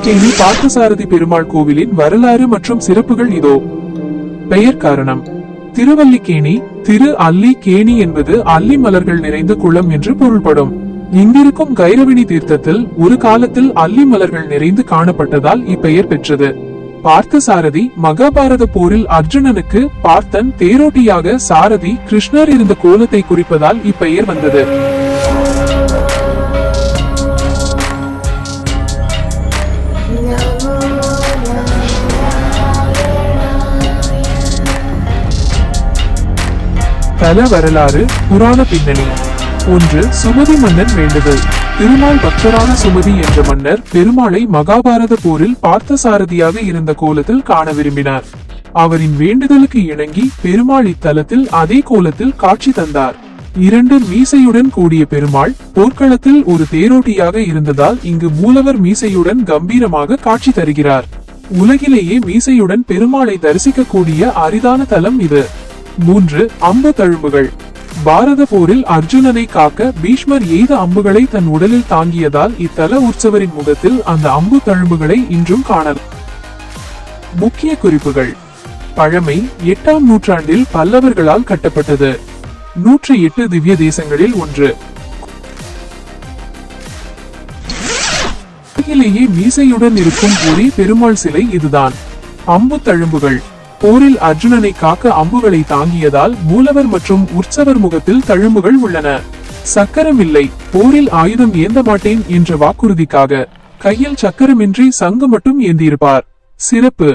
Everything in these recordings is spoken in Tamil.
திருவல்லிக்கேணி பார்த்தசாரதி பெருமாள் கோவிலின் வரலாறு மற்றும் சிறப்புகள் இதோ. பெயர் காரணம். திருவல்லிக்கேணி திரு அல்லி கேணி என்பது அல்லி மலர்கள் நிறைந்த குளம் என்று பொருள்படும். இங்கிருக்கும் கைரவிணி தீர்த்தத்தில் ஒரு காலத்தில் அல்லி மலர்கள் நிறைந்து காணப்பட்டதால் இப்பெயர் பெற்றது. பார்த்தசாரதி மகாபாரத போரில் அர்ஜுனனுக்கு பார்த்தன் தேரோட்டியாக சாரதி கிருஷ்ணர் இருந்த கோலத்தை குறிப்பதால் இப்பெயர் வந்தது. தல வரலாறு புராண பின்னணி. 1. சுமதி மன்னன் வேண்டுதல். திருமால் பக்தரான சுமதி என்ற மன்னர் பெருமாளை மகாபாரத போரில் பார்த்தசாரதியாக இருந்த கோலத்தில் காண விரும்பினார். அவரின் வேண்டுதலுக்கு இணங்கி பெருமாள் இத்தலத்தில் அதே கோலத்தில் காட்சி தந்தார். 2. மீசையுடன் கூடிய பெருமாள் போர்க்களத்தில் ஒரு தேரோட்டியாக இருந்ததால் இங்கு மூலவர் மீசையுடன் கம்பீரமாக காட்சி தருகிறார். உலகிலேயே மீசையுடன் பெருமாளை தரிசிக்கக்கூடிய அரிதான தலம் இது. 3. அம்பு தழும்புகள். பாரத போரில் அர்ஜுனனை காக்க பீஷ்மர் எய்த அம்புகளை தன் உடலில் தாங்கியதால் இத்தல உற்சவரின் முகத்தில் அந்த அம்பு தழும்புகளை இன்றும் காணலாம். முக்கிய குறிப்புகள். பழமை 8ஆம் நூற்றாண்டில் பல்லவர்களால் கட்டப்பட்டது. 108 திவ்ய தேசங்களில் ஒன்று. உலகிலேயே மீசையுடன் இருக்கும் ஒரே பெருமாள் சிலை இதுதான். அம்பு தழும்புகள். போரில் அர்ஜுனனை காக்க அம்புகளை தாங்கியதால் மூலவர் மற்றும் உற்சவர் முகத்தில் தழும்புகள் உள்ளன. சக்கரம் இல்லை, போரில் ஆயுதம் ஏந்த மாட்டேன் என்ற வாக்குறுதிக்காக கையில் சக்கரமின்றி சங்கு மட்டும் ஏந்தியிருப்பார். சிறப்பு.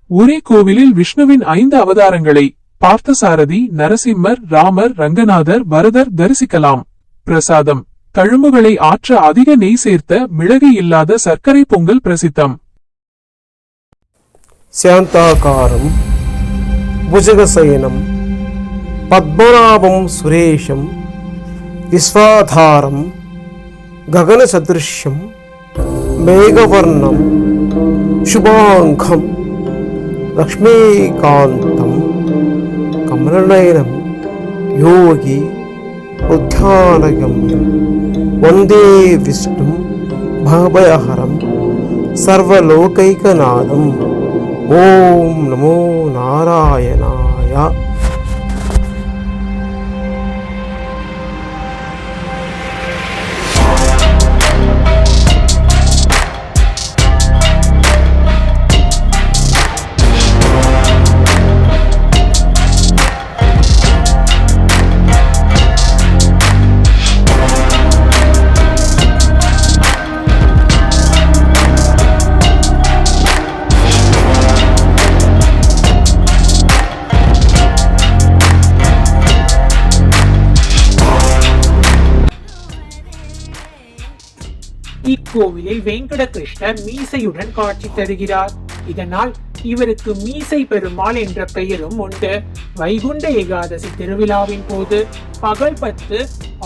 ஒரே கோவிலில் விஷ்ணுவின் 5 அவதாரங்களை பார்த்தசாரதி, நரசிம்மர், ராமர், ரங்கநாதர், வரதர் தரிசிக்கலாம். பிரசாதம். தழும்புகளை ஆற்ற அதிக நெய் சேர்த்த மிளகு இல்லாத சர்க்கரை பொங்கல் பிரசித்தம். శాంతాకారం భుజగశయనం పద్మనాభం సురేశం విశ్వాధారం గగనసదృశ్యం మేఘవర్ణం శుభాంగం లక్ష్మీకాంతం కమలనయనం యోగి ఉద్యానగమ్యం వందే విష్ణుం భవభయహరం సర్వలోకైకనాథం. ஓம் நமோ நாராயணாய. இக்கோவிலில் வெங்கடகிருஷ்ணர் மீசையுடன் காட்சி தருகிறார். இதனால் இவருக்கு மீசை பெருமாள் என்ற பெயரும் உண்டு. வைகுண்ட ஏகாதசி திருவிழாவின் போது பகல் 10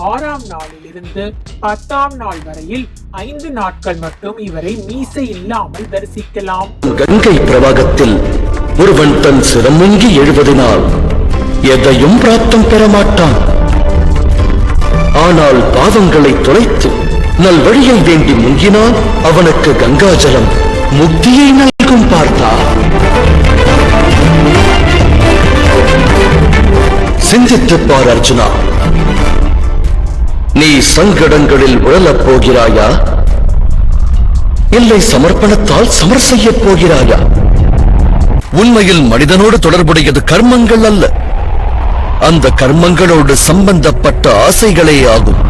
6ஆம் நாளில் இருந்து 10ஆம் நாள் வரையில் 5 நாட்கள் மட்டும் இவரை மீசை இல்லாமல் தரிசிக்கலாம். கங்கை பிரவாகத்தில் ஒருவன் தன் சிரமுங்கி எழுவதனால் எதையும் பிராப்தம் பெற மாட்டான். ஆனால் பாவங்களை தொலைத்து நல் வழியை வேண்டி முங்கினால் அவனுக்கு கங்காஜலம் முக்தியை நல்கும். பார்த்தா சிந்தித்துப் பார் அர்ஜுனா. நீ சங்கடங்களில் உழலப் போகிறாயா, இல்லை சமர்ப்பணத்தால் சமர் செய்யப் போகிறாயா? உண்மையில் மனிதனோடு தொடர்புடையது கர்மங்கள் அல்ல, அந்த கர்மங்களோடு சம்பந்தப்பட்ட ஆசைகளே ஆகும்.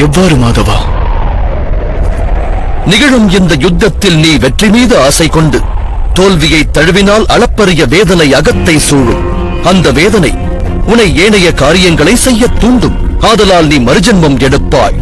எவ்வாறு மாதவா? நிகழும் இந்த யுத்தத்தில் நீ வெற்றி மீது ஆசை கொண்டு தோல்வியை தழுவினால் அளப்பரிய வேதனை அகத்தை சூழும். அந்த வேதனை உன்னை ஏனைய காரியங்களை செய்ய தூண்டும். ஆதலால் நீ மறுஜன்மம் எடுப்பாய்.